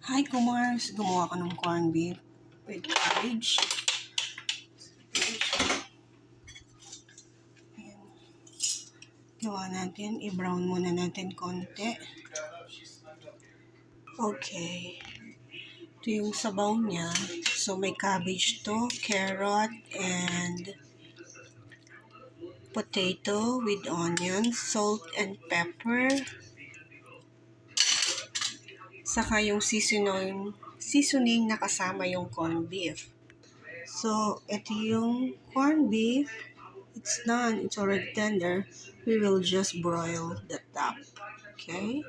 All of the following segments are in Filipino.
Hi, Kumars! Gumawa ko ng corned beef with cabbage. Ayan. Gawa natin. I-brown muna natin konti. Okay. Ito yung sabaw niya. So, may cabbage to, carrot, and potato with onions, salt, and pepper. Saka yung seasoning na kasama yung corned beef. So, ito yung corned beef. It's done. It's already tender. We will just broil the top. Okay?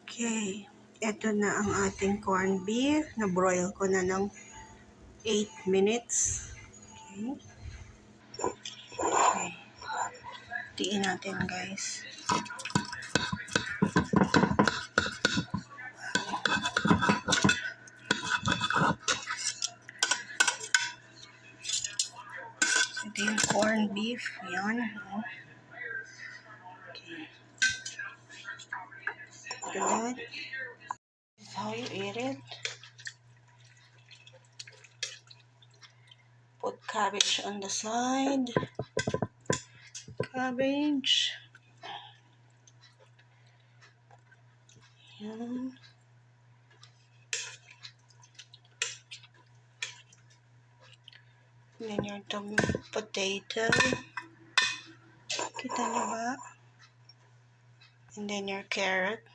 Okay. Ito na ang ating corned beef. Na-broil ko na ng 8 minutes. Okay. Okay. Tiin natin, guys. Ito yung corned beef. Yan. Okay. Good. This is how you eat it. Put cabbage on the side. Cabbage. Yan. And then your potato. Kita niyo ba? And then your carrot.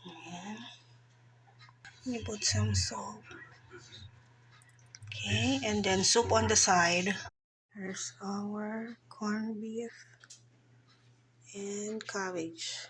Ayan. You put some salt. Okay, and then soup on the side. Here's our corned beef and cabbage.